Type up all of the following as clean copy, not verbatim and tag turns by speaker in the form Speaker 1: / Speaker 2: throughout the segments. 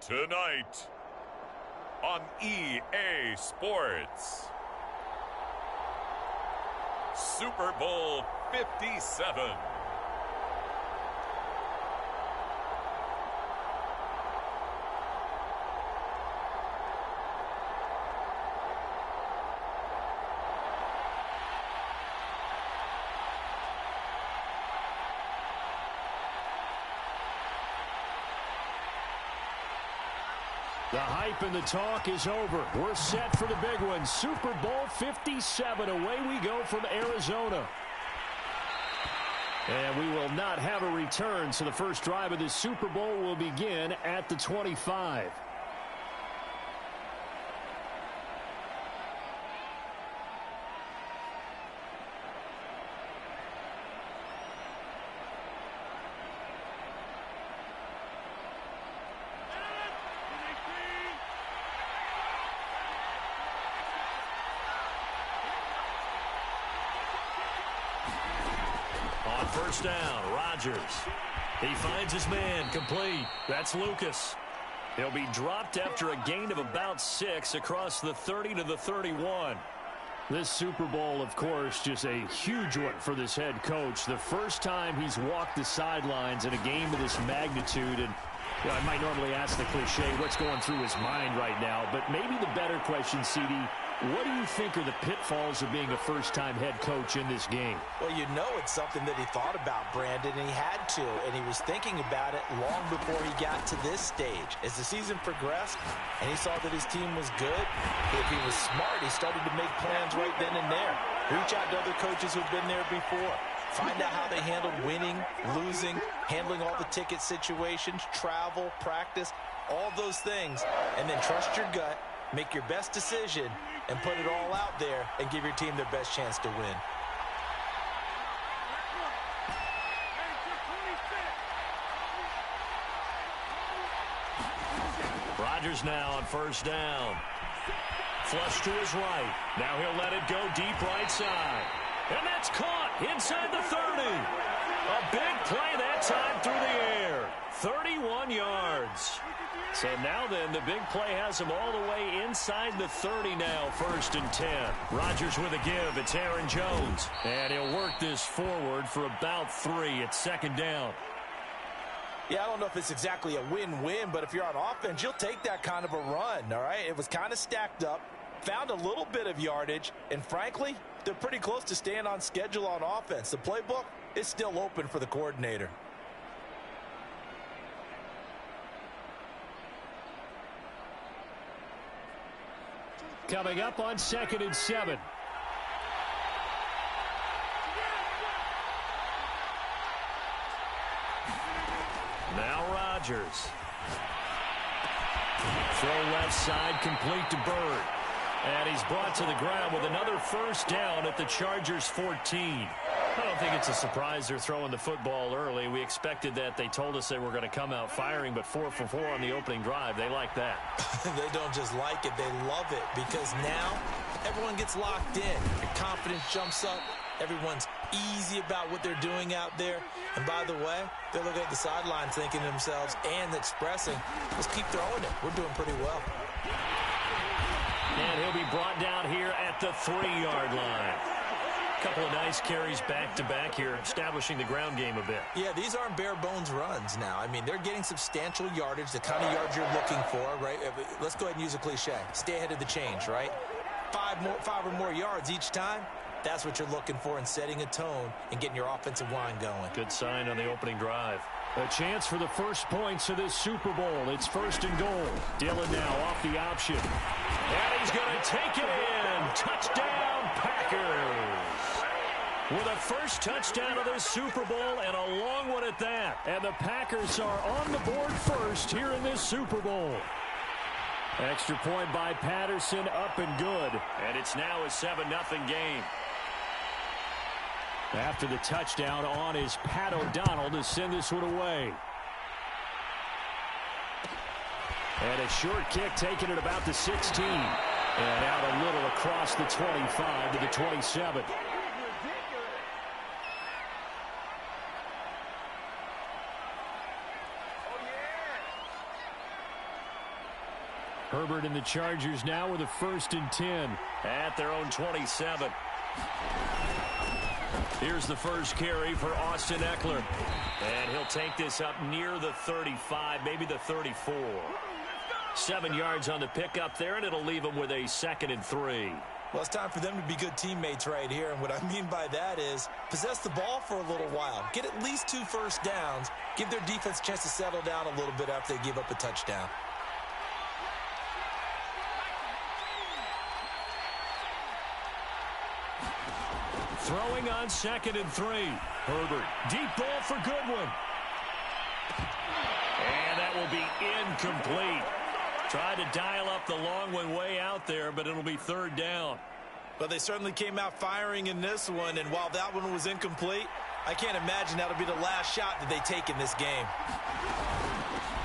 Speaker 1: Tonight on EA Sports, Super Bowl 57.
Speaker 2: The hype and the talk is over. We're set for the big one. Super Bowl 57. Away we go from Arizona. And we will not have a return, so the first drive of this Super Bowl will begin at the 25. First down, Rodgers. He finds his man, complete. That's Lucas. He'll be dropped after a gain of about 6 across the 30 to the 31. This Super Bowl, of course, just a huge one for this head coach. The first time he's walked the sidelines in a game of this magnitude. And I might normally ask the cliche, what's going through his mind right now? But maybe the better question, CD, what do you think are the pitfalls of being a first-time head coach in this game?
Speaker 3: Well, you know it's something that he thought about, Brandon, and he had to, and he was thinking about it long before he got to this stage. As the season progressed and he saw that his team was good, if he was smart, he started to make plans right then and there. Reach out to other coaches who've been there before. Find out how they handled winning, losing, handling all the ticket situations, travel, practice, all those things, and then trust your gut, make your best decision, and put it all out there and give your team their best chance to win.
Speaker 2: Rodgers now on first down. Flush to his right. Now he'll let it go deep right side. And that's caught inside the 30. A big play that time through the air. 31 yards. So now then, the big play has him all the way inside the 30 now, 1st and 10. Rodgers with a give. It's Aaron Jones. And he'll work this forward for about 3. It's 2nd down.
Speaker 3: Yeah, I don't know if it's exactly a win-win, but if you're on offense, you'll take that kind of a run, all right? It was kind of stacked up, found a little bit of yardage, and frankly, they're pretty close to staying on schedule on offense. The playbook is still open for the coordinator.
Speaker 2: Coming up on 2nd and 7. Now Rodgers. Throw left side, complete to Bird. And he's brought to the ground with another first down at the Chargers' 14. I don't think it's a surprise they're throwing the football early. We expected that. They told us they were going to come out firing, but 4 for 4 on the opening drive. They like that.
Speaker 3: They don't just like it, they love it, because now everyone gets locked in. Your confidence jumps up. Everyone's easy about what they're doing out there. And by the way, they're looking at the sidelines thinking to themselves and expressing, let's keep throwing it. We're doing pretty well.
Speaker 2: And he'll be brought down here at the 3-yard line. Couple of nice carries back-to-back here, establishing the ground game a bit.
Speaker 3: Yeah, these aren't bare-bones runs now. I mean, they're getting substantial yardage, the kind of yards you're looking for, right? Let's go ahead and use a cliche. Stay ahead of the change, right? 5 or more yards each time. That's what you're looking for in setting a tone and getting your offensive line going.
Speaker 2: Good sign on the opening drive. A chance for the first points of this Super Bowl. It's 1st and goal. Dillon now off the option. And he's going to take it in. Touchdown, Packers. With a first touchdown of this Super Bowl and a long one at that. And the Packers are on the board first here in this Super Bowl. Extra point by Patterson, up and good. And it's now a 7-0 game. After the touchdown, on is Pat O'Donnell to send this one away. And a short kick taken at about the 16. And out a little across the 25 to the 27. Herbert and the Chargers now with a 1st and 10 at their own 27. Here's the first carry for Austin Eckler. And he'll take this up near the 35, maybe the 34. 7 yards on the pickup there, and it'll leave him with a 2nd and 3.
Speaker 3: Well, it's time for them to be good teammates right here. And what I mean by that is possess the ball for a little while. Get at least 2 first downs. Give their defense a chance to settle down a little bit after they give up a touchdown.
Speaker 2: Throwing on 2nd and 3. Herbert, deep ball for Goodwin. And that will be incomplete. Tried to dial up the long one way out there, but it'll be 3rd down.
Speaker 3: But they certainly came out firing in this one, and while that one was incomplete, I can't imagine that'll be the last shot that they take in this game.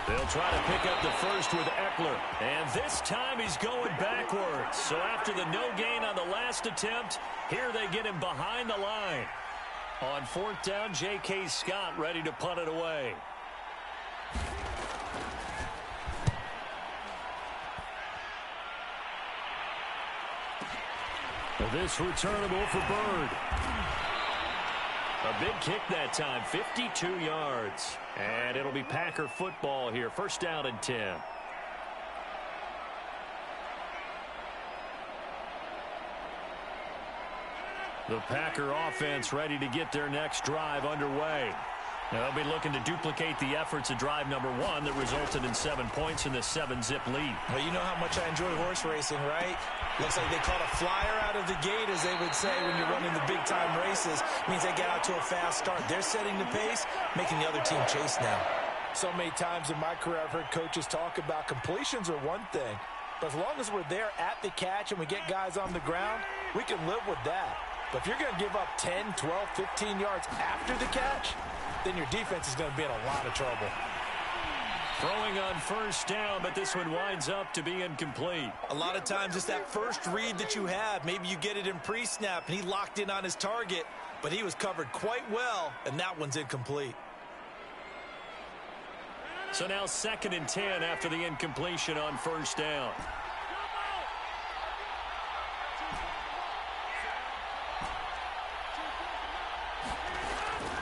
Speaker 2: They'll try to pick up the first with Eckler. And this time he's going backwards. So after the no gain on the last attempt, here they get him behind the line. On 4th down, J.K. Scott ready to punt it away. This returnable for Bird. A big kick that time, 52 yards. And it'll be Packer football here, 1st down and 10. The Packer offense ready to get their next drive underway. Now they'll be looking to duplicate the efforts of drive number 1 that resulted in 7 points in the 7-zip lead.
Speaker 3: Well, you know how much I enjoy horse racing, right? Looks like they caught a flyer out of the gate, as they would say when you're running the big-time races. Means they get out to a fast start. They're setting the pace, making the other team chase now. So many times in my career I've heard coaches talk about completions are one thing. But as long as we're there at the catch and we get guys on the ground, we can live with that. But if you're going to give up 10, 12, 15 yards after the catch, then your defense is going to be in a lot of trouble.
Speaker 2: Throwing on 1st down, but this one winds up to be incomplete.
Speaker 3: A lot of times it's that first read that you have. Maybe you get it in pre-snap, and he locked in on his target, but he was covered quite well, and that one's incomplete.
Speaker 2: So now 2nd and 10 after the incompletion on 1st down.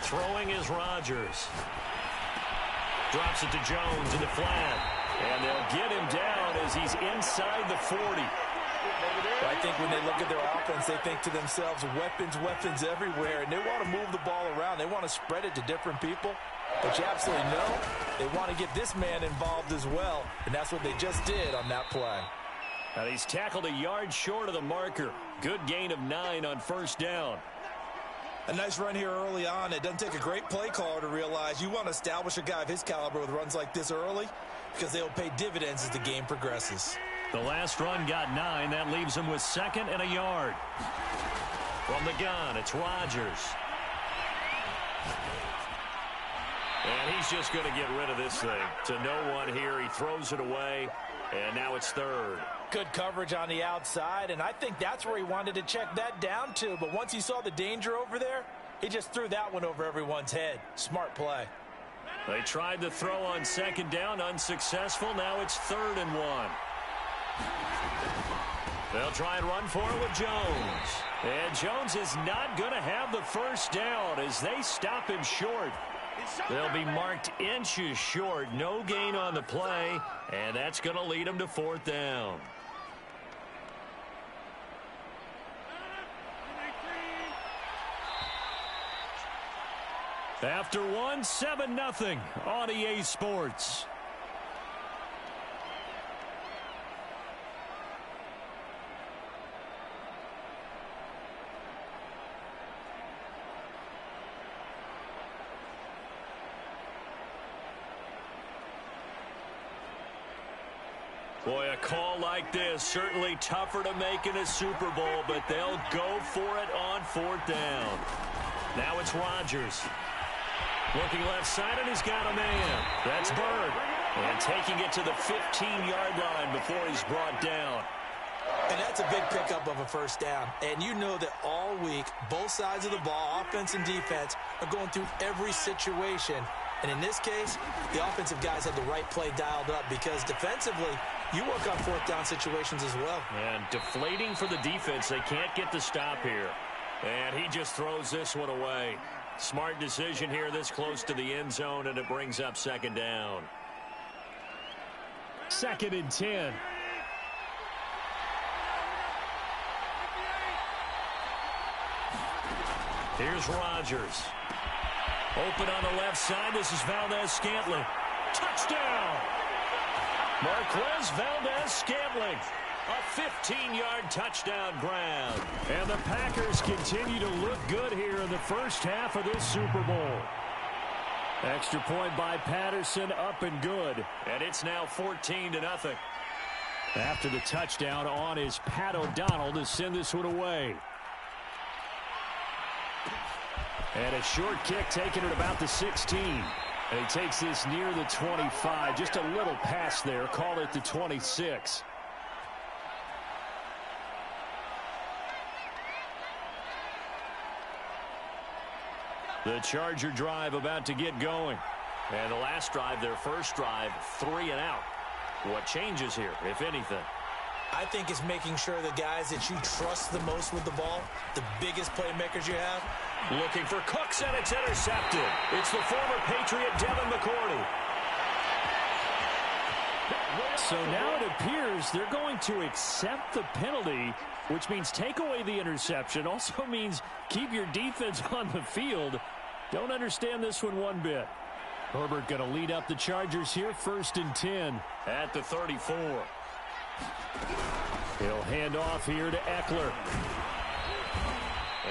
Speaker 2: Throwing is Rodgers. Drops it to Jones in the flat. And they'll get him down as he's inside the 40.
Speaker 3: I think when they look at their offense, they think to themselves, weapons everywhere, and they want to move the ball around. They want to spread it to different people. But you absolutely know they want to get this man involved as well, and that's what they just did on that play.
Speaker 2: And he's tackled a yard short of the marker. Good gain of 9 on 1st down.
Speaker 3: A nice run here early on. It doesn't take a great play caller to realize you want to establish a guy of his caliber with runs like this early, because they'll pay dividends as the game progresses.
Speaker 2: The last run got 9. That leaves him with 2nd and a yard. From the gun, it's Rodgers. And he's just going to get rid of this thing. To no one here. He throws it away, and now it's 3rd.
Speaker 3: Good coverage on the outside, and I think that's where he wanted to check that down to. But once he saw the danger over there, he just threw that one over everyone's head. Smart play.
Speaker 2: They tried to throw on 2nd down, unsuccessful. Now it's 3rd and 1. They'll try and run for it with Jones. And Jones is not going to have the 1st down as they stop him short. They'll be marked inches short. No gain on the play, and that's going to lead them to 4th down. After 1, 7-0 on EA Sports. Boy, a call like this, certainly tougher to make in a Super Bowl, but they'll go for it on 4th down. Now it's Rodgers. Looking left side, and he's got a man. That's Bird. And taking it to the 15-yard line before he's brought down.
Speaker 3: And that's a big pickup of a 1st down. And you know that all week, both sides of the ball, offense and defense, are going through every situation. And in this case, the offensive guys had the right play dialed up because defensively, You work on fourth down situations as well.
Speaker 2: And deflating for the defense. They can't get the stop here. And he just throws this one away. Smart decision here this close to the end zone, and it brings up second down.
Speaker 4: 2nd and 10.
Speaker 2: Here's Rodgers. Open on the left side. This is Valdez-Scantling. Touchdown! Marquez Valdez-Scantling. A 15-yard touchdown grab.
Speaker 4: And the Packers continue to look good here in the first half of this Super Bowl. Extra point by Patterson, up and good.
Speaker 2: And it's now 14-0.
Speaker 4: After the touchdown on is Pat O'Donnell to send this one away. And a short kick taken at about the 16. And he takes this near the 25. Just a little pass there. Call it the 26.
Speaker 2: The Charger drive about to get going. And the last drive, their first drive, 3 and out. What changes here, if anything?
Speaker 3: I think it's making sure the guys that you trust the most with the ball, the biggest playmakers you have.
Speaker 2: Looking for Cooks, and it's intercepted. It's the former Patriot Devin McCourty.
Speaker 4: So now it appears they're going to accept the penalty, which means take away the interception. Also means keep your defense on the field. Don't understand this one bit. Herbert going to lead up the Chargers here, 1st and 10.
Speaker 2: At the 34.
Speaker 4: He'll hand off here to Eckler.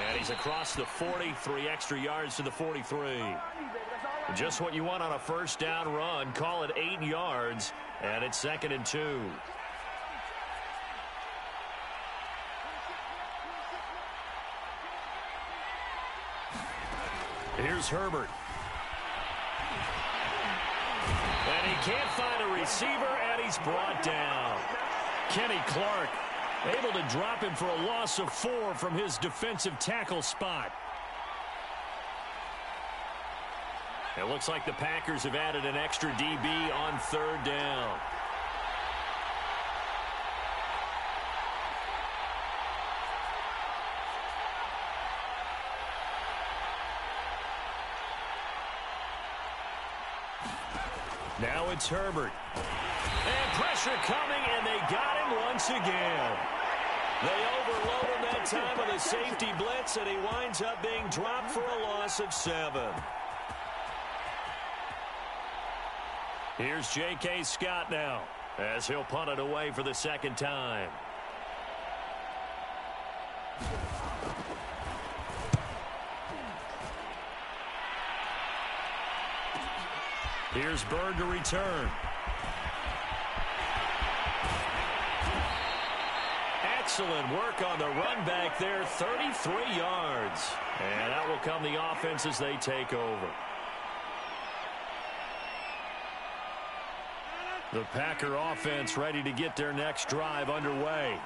Speaker 2: And he's across the 40, 3 extra yards to the 43. Just what you want on a first down run. Call it 8 yards, and it's 2nd and 2. Here's Herbert. And he can't find a receiver, and he's brought down.
Speaker 4: Kenny Clark able to drop him for a loss of 4 from his defensive tackle spot.
Speaker 2: It looks like the Packers have added an extra DB on 3rd down. Now it's Herbert. And pressure coming, and they got him once again. They overload him that time with a safety blitz, and he winds up being dropped for a loss of 7. Here's J.K. Scott now, as he'll punt it away for the 2nd time. Here's Bird to return. Excellent work on the run back there, 33 yards. And out will come the offense as they take over.
Speaker 4: The Packer offense ready to get their next drive underway.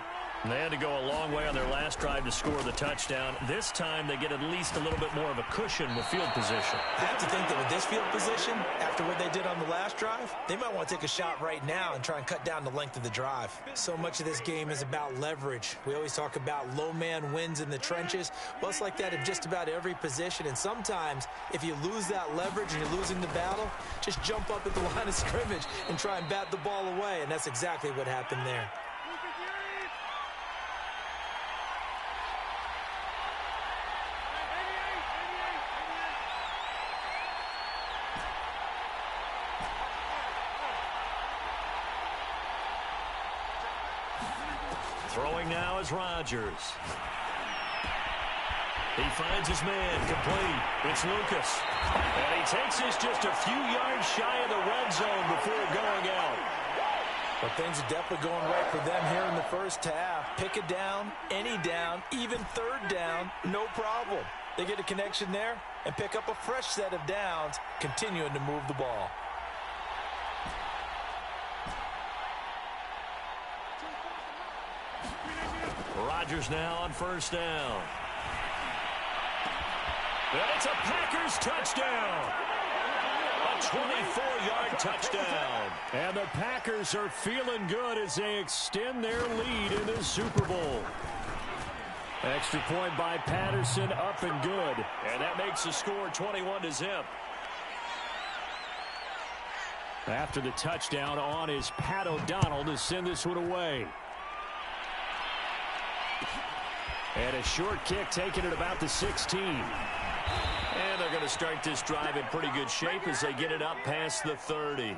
Speaker 4: They had to go a long way on their last drive to score the touchdown. This time they get at least a little bit more of a cushion with field position.
Speaker 3: I have to think that with this field position, after what they did on the last drive, they might want to take a shot right now and try and cut down the length of the drive. So much of this game is about leverage. We always talk about low man wins in the trenches. Well, it's like that in just about every position. And sometimes, if you lose that leverage and you're losing the battle, just jump up at the line of scrimmage and try and bat the ball away. And that's exactly what happened there.
Speaker 2: Throwing now is Rodgers. He finds his man complete. It's Lucas. And he takes this just a few yards shy of the red zone before going out.
Speaker 3: But things are definitely going right for them here in the first half. Pick a down, any down, even 3rd down, no problem. They get a connection there and pick up a fresh set of downs, continuing to move the ball.
Speaker 2: Rodgers now on 1st down. And it's a Packers touchdown. A 24-yard touchdown.
Speaker 4: And the Packers are feeling good as they extend their lead in this Super Bowl. Extra point by Patterson, up and good.
Speaker 2: And that makes the score 21-0.
Speaker 4: After the touchdown, on is Pat O'Donnell to send this one away. And a short kick taken at about the 16.
Speaker 2: And they're going to start this drive in pretty good shape as they get it up past the 30.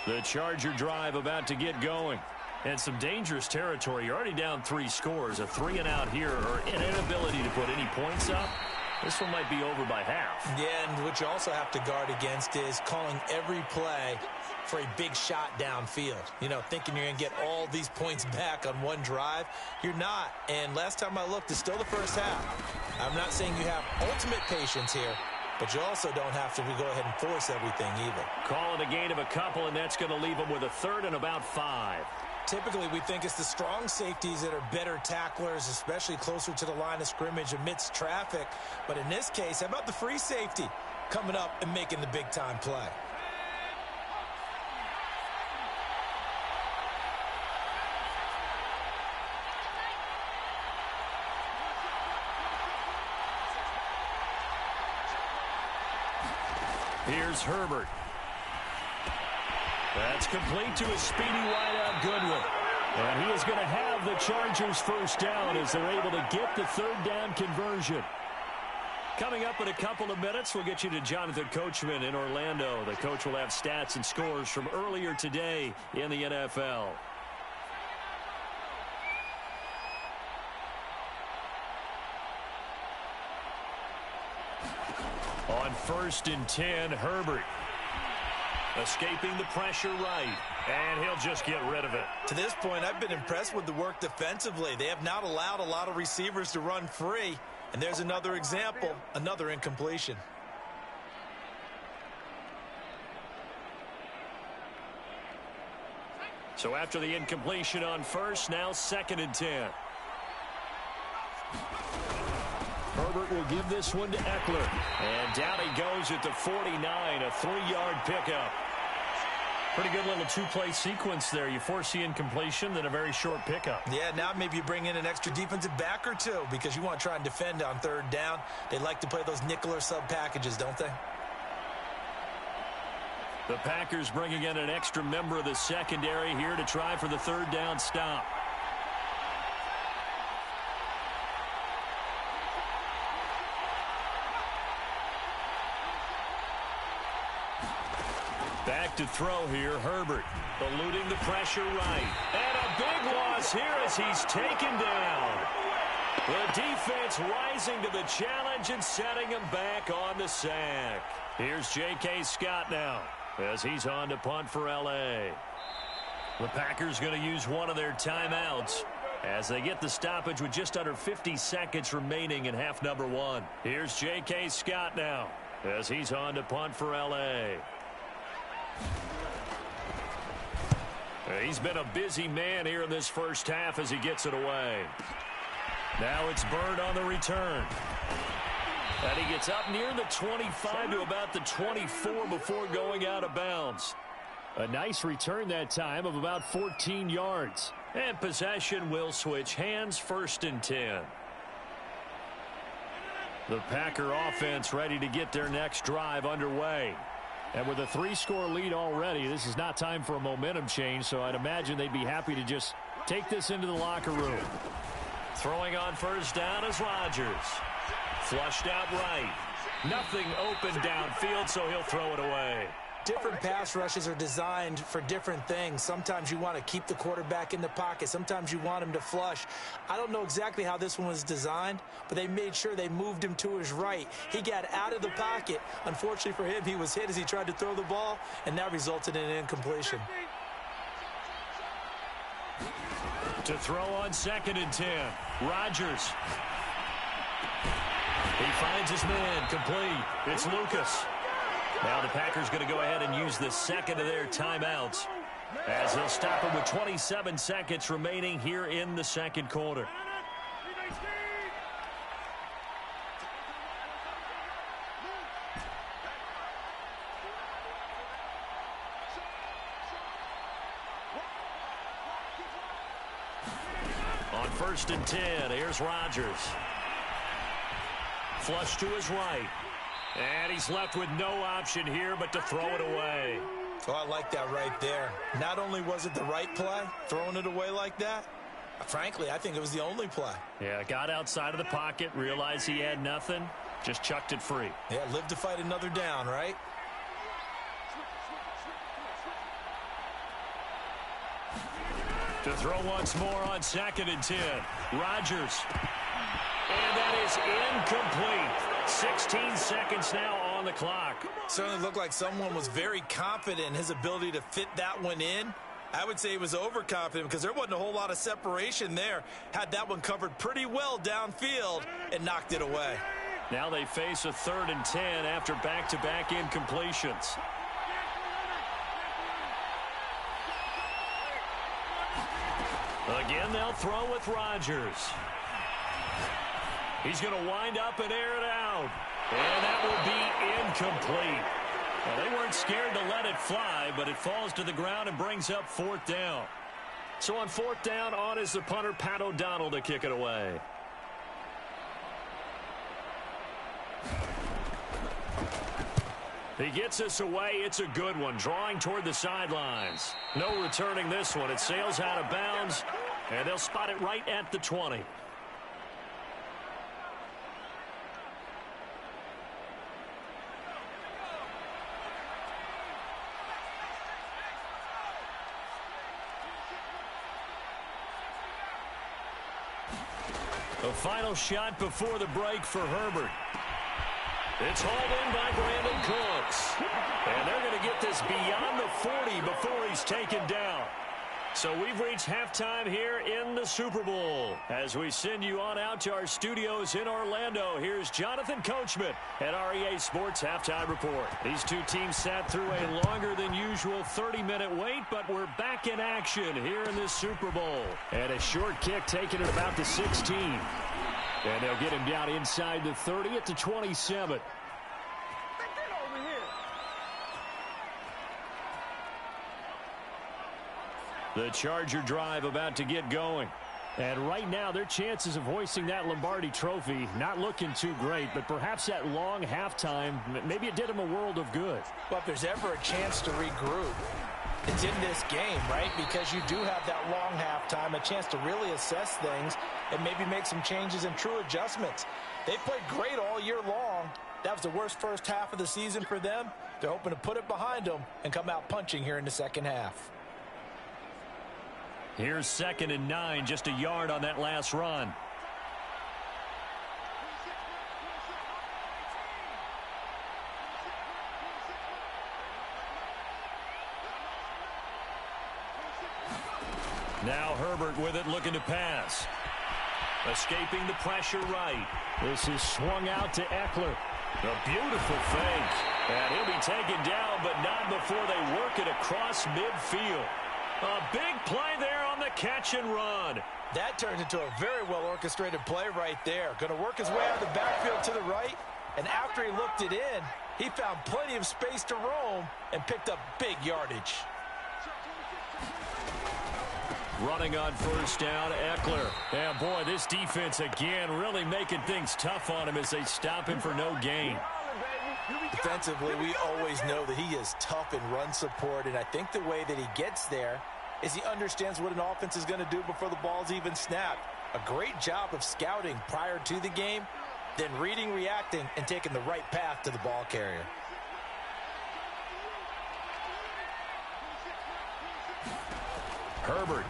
Speaker 2: The Charger drive about to get going. And some dangerous territory. You're already down 3 scores. A 3-and-out here, or an inability to put any points up. This one might be over by half.
Speaker 3: Yeah, and what you also have to guard against is calling every play for a big shot downfield. You know, thinking you're going to get all these points back on one drive. You're not. And last time I looked, it's still the first half. I'm not saying you have ultimate patience here, but you also don't have to go ahead and force everything either.
Speaker 2: Calling a gain of a couple, and that's going to leave them with a third and about 5.
Speaker 3: Typically, we think it's the strong safeties that are better tacklers, especially closer to the line of scrimmage amidst traffic. But in this case, how about the free safety coming up and making the big-time play?
Speaker 2: Here's Herbert. That's complete to a speedy wideout Goodwin.
Speaker 4: And he is going to have the Chargers first down as they're able to get the third down conversion.
Speaker 2: Coming up in a couple of minutes, we'll get you to Jonathan Coachman in Orlando. The coach will have stats and scores from earlier today in the NFL. On 1st and 10, Herbert. Escaping the pressure right, and he'll just get rid of it.
Speaker 3: To this point, I've been impressed with the work defensively. They have not allowed a lot of receivers to run free. And there's another example, another incompletion.
Speaker 2: So after the incompletion on 1st, now 2nd and 10. Herbert will give this one to Eckler. And down he goes at the 49, a 3-yard pickup. Pretty good little 2-play sequence there. You force the incompletion, then a very short pickup.
Speaker 3: Yeah, now maybe you bring in an extra defensive back or two because you want to try and defend on 3rd down. They like to play those nickel or sub packages, don't they?
Speaker 2: The Packers bringing in an extra member of the secondary here to try for the 3rd down stop. Back to throw here, Herbert. Eluding the pressure right. And a big loss here as he's taken down. The defense rising to the challenge and setting him back on the sack. Here's J.K. Scott now as he's on to punt for L.A. The Packers going to use one of their timeouts as they get the stoppage with just under 50 seconds remaining in half number 1. Here's J.K. Scott now as he's on to punt for L.A. He's been a busy man here in this first half as he gets it away. Now it's Bird on the return. And he gets up near the 25 to about the 24 before going out of bounds.
Speaker 4: A nice return that time of about 14 yards.
Speaker 2: And possession will switch hands, 1st and 10. The Packer offense ready to get their next drive underway.
Speaker 4: And with a 3-score lead already, this is not time for a momentum change, so I'd imagine they'd be happy to just take this into the locker room.
Speaker 2: Throwing on 1st down is Rodgers. Flushed out right. Nothing open downfield, so he'll throw it away.
Speaker 3: Different pass rushes are designed for different things. Sometimes you want to keep the quarterback in the pocket. Sometimes you want him to flush. I don't know exactly how this one was designed, but they made sure they moved him to his right. He got out of the pocket. Unfortunately for him, he was hit as he tried to throw the ball, and that resulted in an incompletion.
Speaker 2: To throw on 2nd and 10, Rodgers. He finds his man, complete. It's Lucas. Now the Packers going to go ahead and use the second of their timeouts as they'll stop him with 27 seconds remaining here in the second quarter. 1st and 10. Here's Rodgers. Flush to his right. And he's left with no option here but to throw it away.
Speaker 3: Oh, I like that right there. Not only was it the right play, throwing it away like that, frankly, I think it was the only play.
Speaker 2: Yeah, got outside of the pocket, realized he had nothing, just chucked it free.
Speaker 3: Yeah, live to fight another down, right?
Speaker 2: To throw once more on 2nd and 10. Rodgers. And that is incomplete. 16 seconds now on the clock.
Speaker 3: Certainly looked like someone was very confident in his ability to fit that one in. I would say he was overconfident because there wasn't a whole lot of separation there. Had that one covered pretty well downfield and knocked it away.
Speaker 2: Now they face a 3rd and 10 after back-to-back incompletions. Again, they'll throw with Rodgers. He's going to wind up and air it out. And that will be incomplete. Well, they weren't scared to let it fly, but it falls to the ground and brings up 4th down. So on 4th down, on is the punter, Pat O'Donnell, to kick it away. He gets us away. It's a good one, drawing toward the sidelines. No returning this one. It sails out of bounds, and they'll spot it right at the 20. The final shot before the break for Herbert. It's hauled in by Brandon Cooks. And they're going to get this beyond the 40 before he's taken down. So we've reached halftime here in the Super Bowl. As we send you on out to our studios in Orlando, here's Jonathan Coachman at REA Sports Halftime Report. These two teams sat through a longer than usual 30-minute wait, but we're back in action here in this Super Bowl. And a short kick taken at about the 16. And they'll get him down inside the 30 at the 27. The Charger drive about to get going. And right now, their chances of hoisting that Lombardi trophy not looking too great, but perhaps that long halftime, maybe it did them a world of good.
Speaker 3: Well, if there's ever a chance to regroup, it's in this game, right? Because you do have that long halftime, a chance to really assess things and maybe make some changes and true adjustments. They played great all year long. That was the worst first half of the season for them. They're hoping to put it behind them and come out punching here in the second half.
Speaker 2: Here's 2nd and 9, just a yard on that last run. Now Herbert with it, looking to pass. Escaping the pressure right.
Speaker 4: This is swung out to Eckler.
Speaker 2: A beautiful fake. And he'll be taken down, but not before they work it across midfield. A big play there on the catch and run.
Speaker 3: That turned into a very well-orchestrated play right there. Going to work his way out of the backfield to the right. And after he looked it in, he found plenty of space to roam and picked up big yardage.
Speaker 2: Running on 1st down, Eckler. And boy, this defense again really making things tough on him as they stop him for no gain.
Speaker 3: Defensively, we always know that he is tough in run support, and I think the way that he gets there is he understands what an offense is going to do before the ball's even snapped. A great job of scouting prior to the game, then reading, reacting, and taking the right path to the ball carrier.
Speaker 2: Herbert.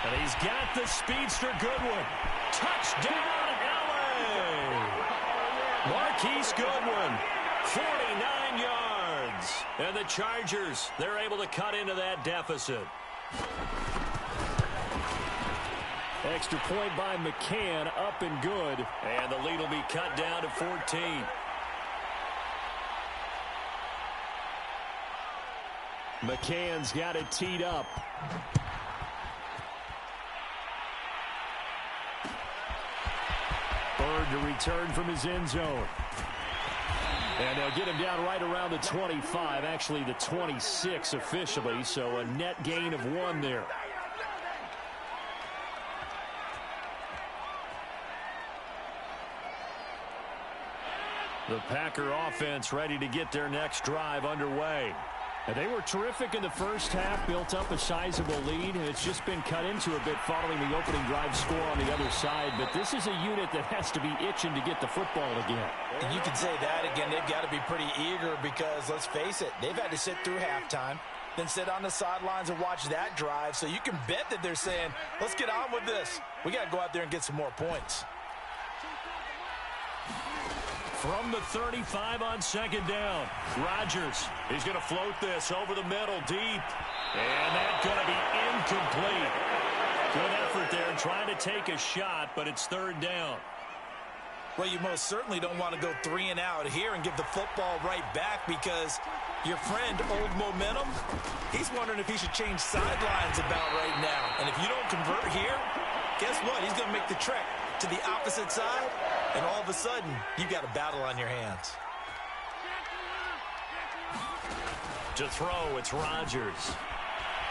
Speaker 2: And he's got the speedster Goodwin. Touchdown, LA! Marquise Goodwin, 49 yards. And the Chargers, they're able to cut into that deficit.
Speaker 4: Extra point by McCann, up and good.
Speaker 2: And the lead will be cut down to 14.
Speaker 4: McCann's got it teed up. Bird to return from his end zone. And they'll get him down right around the 25, actually the 26 officially, so a net gain of 1 there.
Speaker 2: The Packer offense ready to get their next drive underway.
Speaker 4: And they were terrific in the first half, built up a sizable lead, and it's just been cut into a bit following the opening drive score on the other side. But this is a unit that has to be itching to get the football again.
Speaker 3: And you can say that again. They've got to be pretty eager because, let's face it, they've had to sit through halftime, then sit on the sidelines and watch that drive. So you can bet that they're saying, let's get on with this. We got to go out there and get some more points.
Speaker 2: From the 35 on second down, Rodgers. He's going to float this over the middle deep. And that's going to be incomplete. Good effort there trying to take a shot, but it's third down.
Speaker 3: Well, you most certainly don't want to go 3 and out here and give the football right back because your friend, Old Momentum, he's wondering if he should change sidelines about right now. And if you don't convert here, guess what? He's going to make the trek to the opposite side, and all of a sudden, you've got a battle on your hands.
Speaker 2: To throw, it's Rodgers.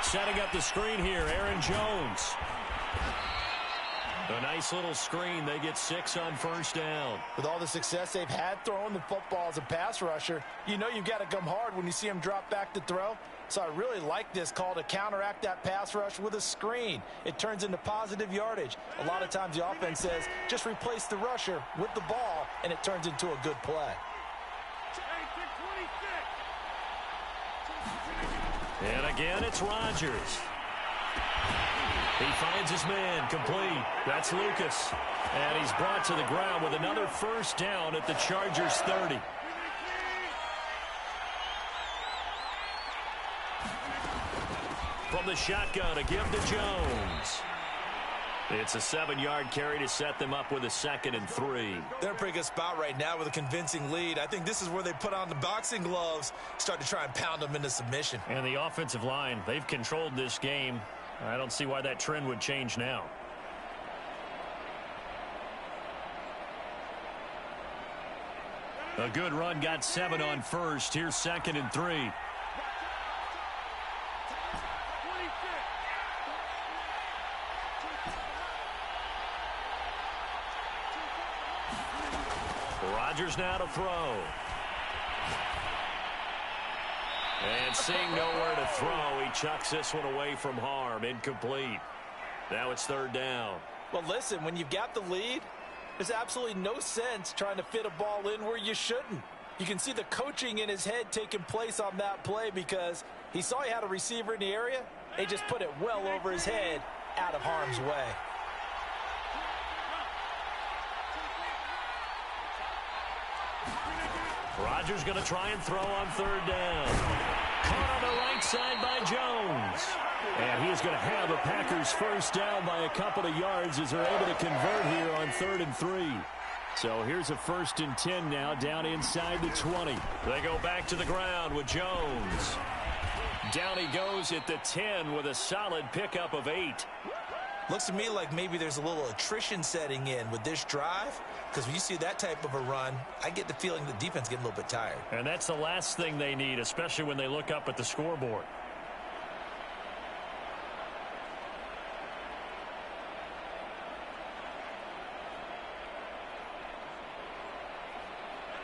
Speaker 2: Setting up the screen here, Aaron Jones. A nice little screen. They get 6 on first down.
Speaker 3: With all the success they've had throwing the football as a pass rusher, you know you've got to come hard when you see him drop back to throw. So I really like this call to counteract that pass rush with a screen. It turns into positive yardage. A lot of times the offense says, just replace the rusher with the ball, and it turns into a good play.
Speaker 2: And again, it's Rodgers. He finds his man complete. That's Lucas. And he's brought to the ground with another first down at the Chargers 30. From the shotgun, a give to Jones. It's a 7-yard carry to set them up with a 2nd and 3.
Speaker 3: They're in a pretty good spot right now with a convincing lead. I think this is where they put on the boxing gloves, start to try and pound them into submission.
Speaker 2: And the offensive line, they've controlled this game. I don't see why that trend would change now. A good run, got 7 on first. Here's 2nd and 3. Rodgers now to throw. And seeing nowhere to throw, he chucks this one away from harm. Incomplete. Now it's third down.
Speaker 3: Well, listen, when you've got the lead, there's absolutely no sense trying to fit a ball in where you shouldn't. You can see the coaching in his head taking place on that play because he saw he had a receiver in the area. He just put it well over his head out of harm's way.
Speaker 2: Rodgers going to try and throw on third down. Caught on the right side by Jones. And he is going to have a Packers first down by a couple of yards as they're able to convert here on 3rd and 3. So here's a 1st and 10 now down inside the 20. They go back to the ground with Jones. Down he goes at the 10 with a solid pickup of 8.
Speaker 3: Looks to me like maybe there's a little attrition setting in with this drive, because when you see that type of a run, I get the feeling the defense getting a little bit tired.
Speaker 2: And that's the last thing they need, especially when they look up at the scoreboard.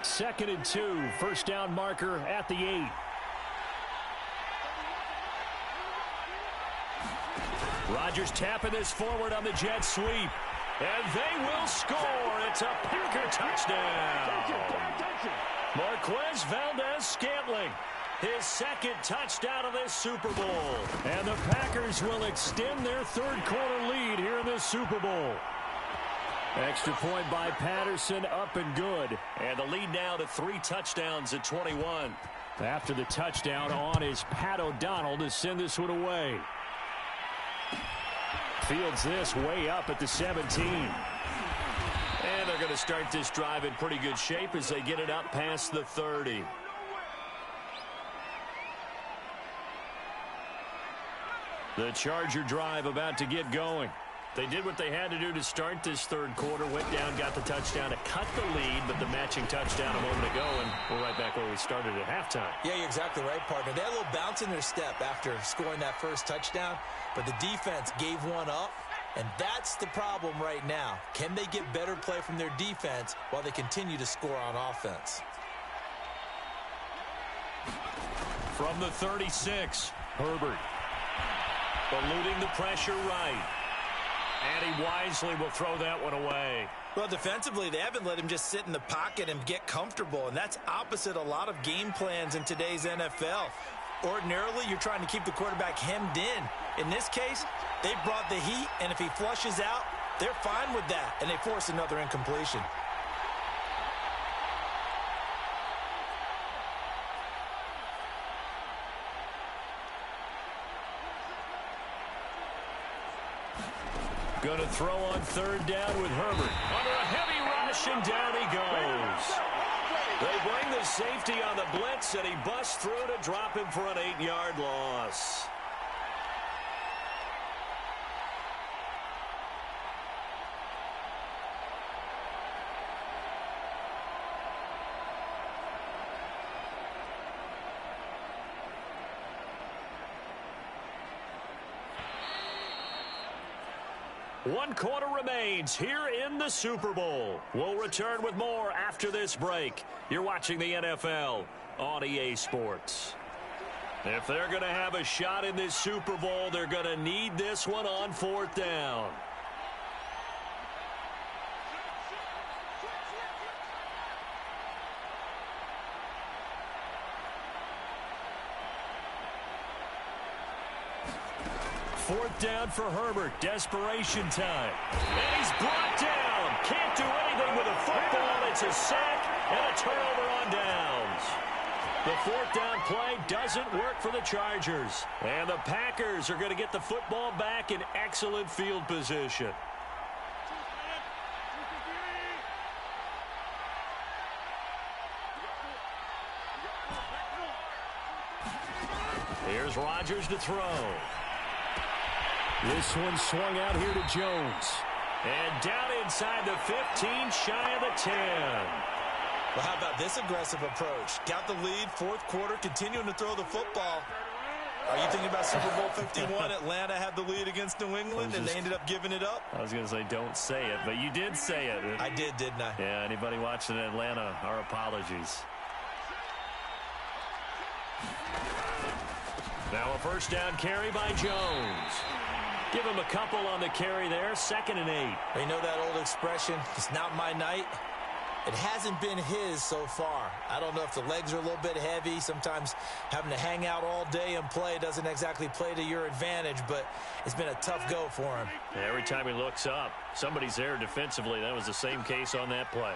Speaker 2: Second and 2, first down marker at the 8. Rodgers tapping this forward on the jet sweep. And they will score. It's a Packer touchdown. Marquez Valdez-Scantling, his 2nd touchdown of this Super Bowl. And the Packers will extend their 3rd quarter lead here in this Super Bowl. Extra point by Patterson, up and good. And the lead now to 3 touchdowns at 21. After the touchdown, on is Pat O'Donnell to send this one away. Fields this way up at the 17. And they're going to start this drive in pretty good shape as they get it up past the 30. The Charger drive about to get going. They did what they had to do to start this 3rd quarter. Went down, got the touchdown to cut the lead, but the matching touchdown a moment ago, and we're right back where we started at halftime.
Speaker 3: Yeah, you're exactly right, partner. They had a little bounce in their step after scoring that first touchdown, but the defense gave one up, And that's the problem right now. Can they get better play from their defense while they continue to score on offense?
Speaker 2: From the 36, Herbert. Eluding the pressure right. And he wisely will throw that one away.
Speaker 3: Well, defensively, they haven't let him just sit in the pocket and get comfortable, and that's opposite a lot of game plans in today's NFL. Ordinarily, you're trying to keep the quarterback hemmed in. In this case, they brought the heat, and if he flushes out, they're fine with that, and they force another incompletion.
Speaker 2: Going to throw on third down with Herbert. Under a heavy rush, and down he goes. They bring the safety on the blitz, and he busts through to drop him for an 8-yard loss. One quarter remains here in the Super Bowl. We'll return with more after this break. You're watching the NFL on EA Sports. If they're going to have a shot in this Super Bowl, they're going to need this one on fourth down. Fourth down for Herbert. Desperation time. And he's brought down. Can't do anything with a football. It's a sack and a turnover on downs. The fourth down play doesn't work for the Chargers. And the Packers are going to get the football back in excellent field position. Here's Rodgers to throw.
Speaker 4: This one swung out here to Jones.
Speaker 2: And down inside the 15, shy of the 10.
Speaker 3: Well, how about this aggressive approach? Got the lead, fourth quarter, continuing to throw the football. Are you thinking about Super Bowl 51? Atlanta had the lead against New England, and they ended up giving it up?
Speaker 4: I was going to say don't say it, but you did say it.
Speaker 3: I did, didn't I?
Speaker 4: Yeah, anybody watching Atlanta, our apologies.
Speaker 2: Now a first down carry by Jones. Give him a couple on the carry there, 2nd and 8.
Speaker 3: You know that old expression, it's not my night? It hasn't been his so far. I don't know if the legs are a little bit heavy. Sometimes having to hang out all day and play doesn't exactly play to your advantage, but it's been a tough go for him.
Speaker 4: Every time he looks up, somebody's there defensively. That was the same case on that play.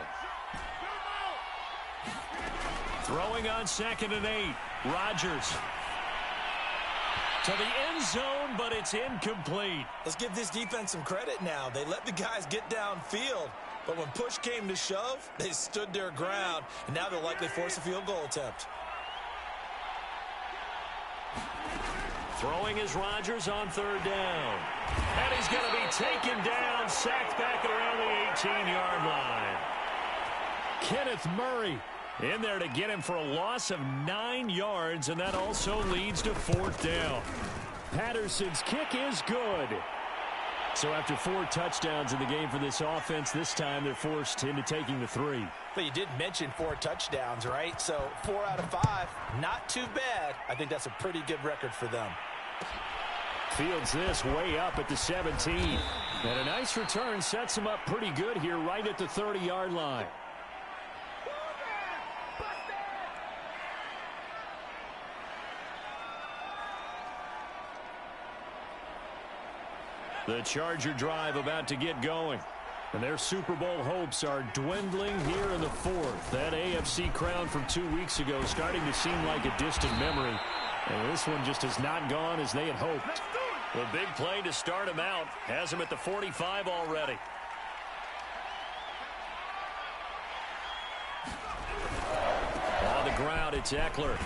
Speaker 2: Throwing on 2nd and 8. Rodgers. To the end zone, but it's incomplete.
Speaker 3: Let's give this defense some credit now. They let the guys get downfield, but when push came to shove, they stood their ground, and now they'll likely force a field goal attempt.
Speaker 2: Throwing is Rodgers on third down. And he's going to be taken down, sacked back around the 18-yard line.
Speaker 4: Kenneth Murray
Speaker 2: in there to get him for a loss of 9 yards, and that also leads to fourth down.
Speaker 4: Patterson's kick is good. So after 4 touchdowns in the game for this offense, this time they're forced into taking the 3.
Speaker 3: But you did mention 4 touchdowns, right? So 4 out of 5, not too bad. I think that's a pretty good record for them.
Speaker 4: Fields this way up at the 17. And a nice return sets him up pretty good here right at the 30-yard line. The Charger drive about to get going. And their Super Bowl hopes are dwindling here in the 4th. That AFC crown from 2 weeks ago starting to seem like a distant memory. And this one just has not gone as they had hoped.
Speaker 2: The big play to start him out has him at the 45 already. On the ground, it's Eckler.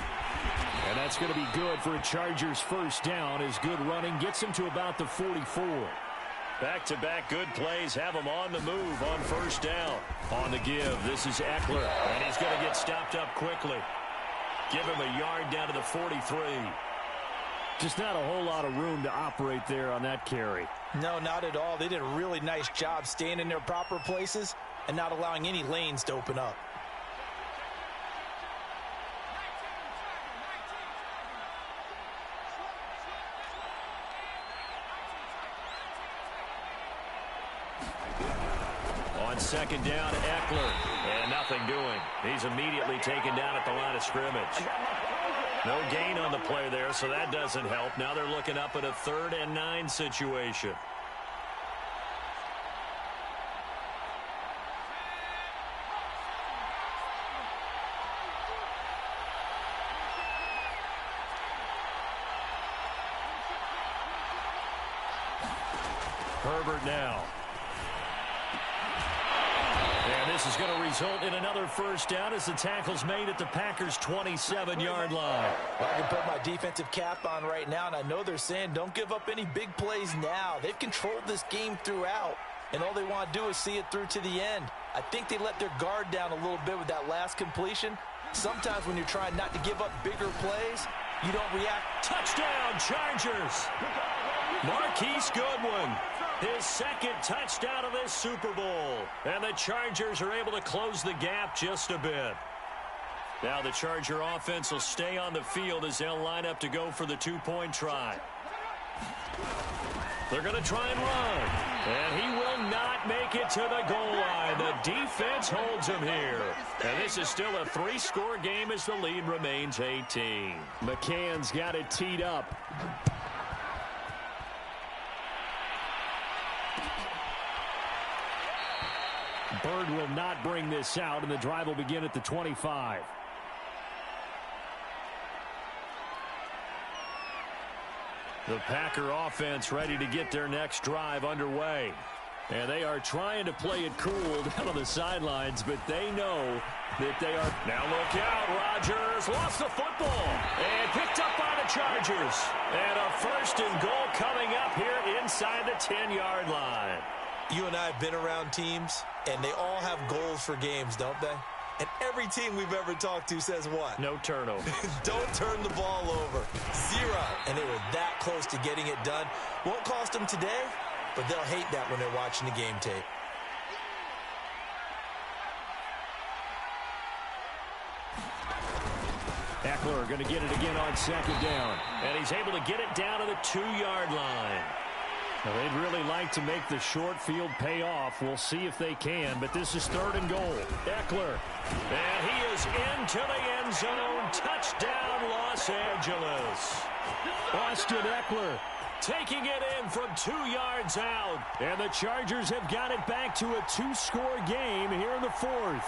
Speaker 4: And that's going to be good for a Chargers first down as good running gets him to about the 44.
Speaker 2: Back-to-back good plays have him on the move on first down. On the give, this is Eckler, and he's going to get stopped up quickly. Give him a yard down to the 43.
Speaker 4: Just not a whole lot of room to operate there on that carry.
Speaker 3: No, not at all. They did a really nice job staying in their proper places and not allowing any lanes to open up.
Speaker 2: On second down, Eckler. And nothing doing. He's immediately taken down at the line of scrimmage. No gain on the play there, so that doesn't help. Now they're looking up at a 3rd and 9 situation. Herbert now. And this is going to result in another first down as the tackle's made at the Packers' 27-yard line.
Speaker 3: Well, I can put my defensive cap on right now, and I know they're saying don't give up any big plays now. They've controlled this game throughout, and all they want to do is see it through to the end. I think they let their guard down a little bit with that last completion. Sometimes when you're trying not to give up bigger plays, you don't react.
Speaker 2: Touchdown, Chargers! Marquise Goodwin, his 2nd touchdown of this Super Bowl. And the Chargers are able to close the gap just a bit. Now the Charger offense will stay on the field as they'll line up to go for the 2-point try. They're going to try and run. And he will not make it to the goal line. The defense holds him here. And this is still a 3-score game as the lead remains 18.
Speaker 4: McCann's got it teed up. Bird will not bring this out, and the drive will begin at the 25.
Speaker 2: The Packer offense ready to get their next drive underway. And they are trying to play it cool down on the sidelines, but they know that they are. Now look out, Rodgers lost the football and picked up by the Chargers. And a 1st and goal coming up here inside the 10-yard line.
Speaker 3: You and I have been around teams, and they all have goals for games, don't they? And every team we've ever talked to says what?
Speaker 2: No turnover.
Speaker 3: Don't turn the ball over. 0. And they were that close to getting it done. Won't cost them today, but they'll hate that when they're watching the game tape.
Speaker 4: Eckler going to get it again on second down.
Speaker 2: And he's able to get it down to the 2-yard line.
Speaker 4: Now, they'd really like to make the short field pay off. We'll see if they can, but this is 3rd and goal. Eckler.
Speaker 2: And he is into the end zone. Touchdown, Los Angeles.
Speaker 4: Austin Eckler
Speaker 2: taking it in from 2 yards out.
Speaker 4: And the Chargers have got it back to a 2-score game here in the 4th.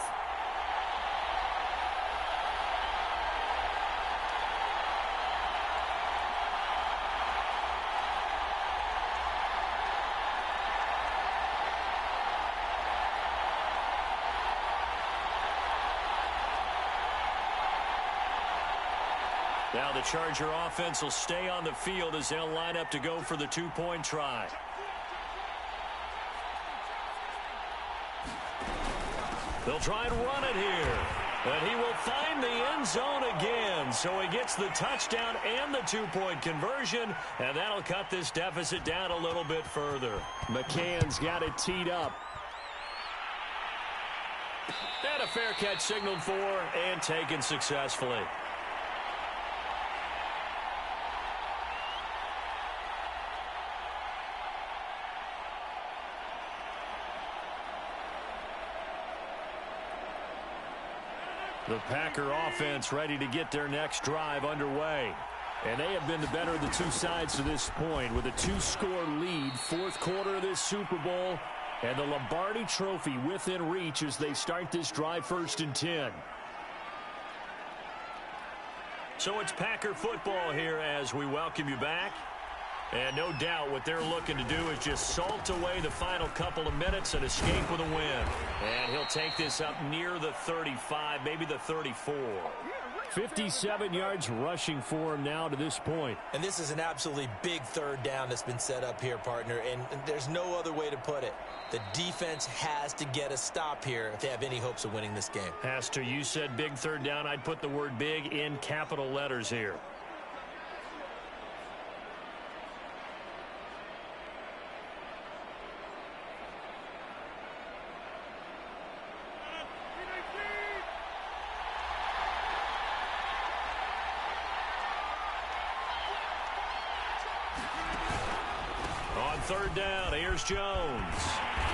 Speaker 2: Now the Charger offense will stay on the field as they'll line up to go for the 2-point try. They'll try and run it here. And he will find the end zone again. So he gets the touchdown and the 2-point conversion. And that'll cut this deficit down a little bit further.
Speaker 4: McCann's got it teed up.
Speaker 2: And a fair catch signaled for and taken successfully. The Packer offense ready to get their next drive underway.
Speaker 4: And they have been the better of the two sides to this point with a 2-score lead, 4th quarter of this Super Bowl, and the Lombardi Trophy within reach as they start this drive 1st and 10.
Speaker 2: So it's Packer football here as we welcome you back. And no doubt what they're looking to do is just salt away the final couple of minutes and escape with a win. And he'll take this up near the 35, maybe the 34.
Speaker 4: 57 yards rushing for him now to this point.
Speaker 3: And this is an absolutely big 3rd down that's been set up here, partner. And there's no other way to put it. The defense has to get a stop here if they have any hopes of winning this game.
Speaker 2: Has to. You said big 3rd down. I'd put the word big in capital letters here. third down. Here's Jones.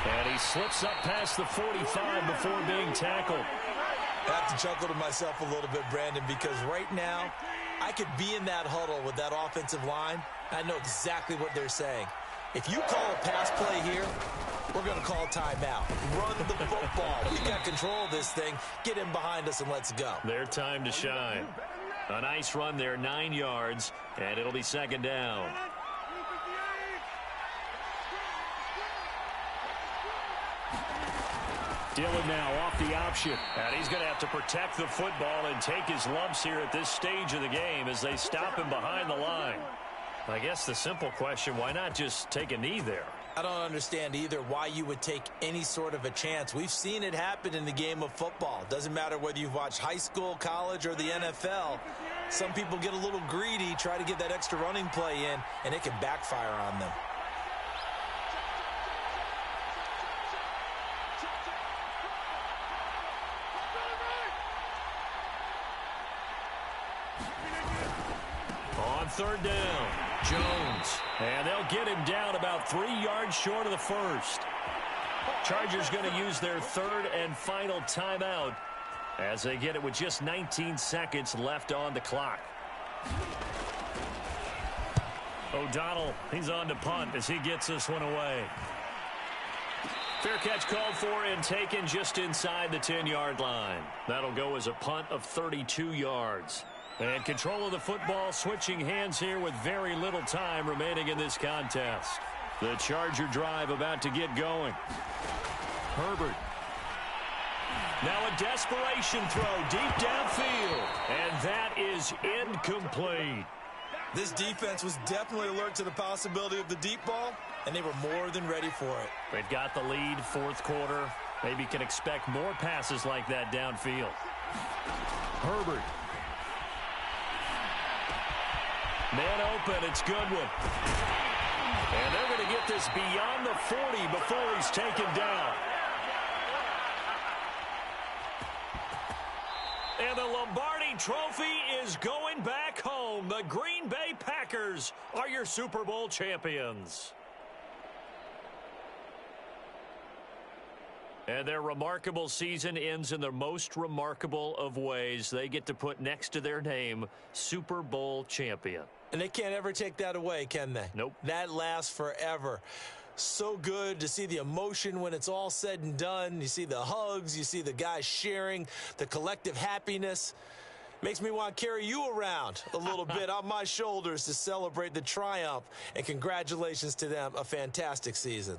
Speaker 2: And he slips up past the 45 before being tackled.
Speaker 3: I have to chuckle to myself a little bit, Brandon, because right now I could be in that huddle with that offensive line. I know exactly what they're saying. If you call a pass play here, we're going to call timeout. Run the football. We got control of this thing. Get in behind us and let's go.
Speaker 2: Their time to shine. A nice run there, 9 yards, and it'll be second down.
Speaker 4: Dillon now off the option.
Speaker 2: And he's going to have to protect the football and take his lumps here at this stage of the game as they stop him behind the line. I guess the simple question, why not just take a knee there?
Speaker 3: I don't understand either why you would take any sort of a chance. We've seen it happen in the game of football. Doesn't matter whether you've watched high school, college, or the NFL. Some people get a little greedy, try to get that extra running play in, and it can backfire on them.
Speaker 2: On third down, Jones. And they'll get him down about 3 yards short of the first. Chargers going to use their third and final timeout as they get it with just 19 seconds left on the clock. O'Donnell, he's on to punt as he gets this one away. Fair catch called for and taken just inside the 10-yard line. That'll go as a punt of 32 yards. And control of the football, switching hands here with very little time remaining in this contest. The Charger drive about to get going. Herbert. Now a desperation throw deep downfield. And that is incomplete.
Speaker 3: This defense was definitely alert to the possibility of the deep ball, and they were more than ready for it.
Speaker 2: They've got the lead, fourth quarter. Maybe can expect more passes like that downfield. Herbert. Man open, it's Goodwin. And they're going to get this beyond the 40 before he's taken down. And the Lombardi Trophy is going back home. The Green Bay Packers are your Super Bowl champions. And their remarkable season ends in the most remarkable of ways. They get to put next to their name, Super Bowl champion.
Speaker 3: And they can't ever take that away, can they?
Speaker 2: Nope.
Speaker 3: That lasts forever. So good to see the emotion when it's all said and done. You see the hugs, you see the guys sharing, the collective happiness. Makes me want to carry you around a little bit on my shoulders to celebrate the triumph. And congratulations to them, a fantastic season.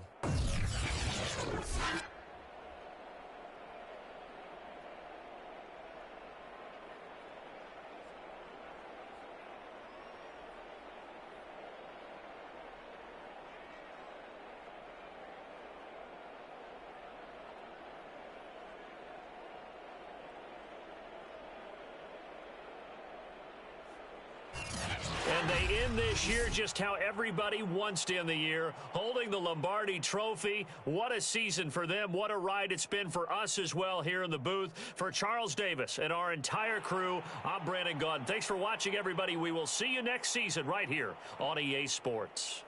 Speaker 2: And they end this year just how everybody wants to end the year, holding the Lombardi Trophy. What a season for them. What a ride it's been for us as well here in the booth. For Charles Davis and our entire crew, I'm Brandon Gaudin. Thanks for watching, everybody. We will see you next season right here on EA Sports.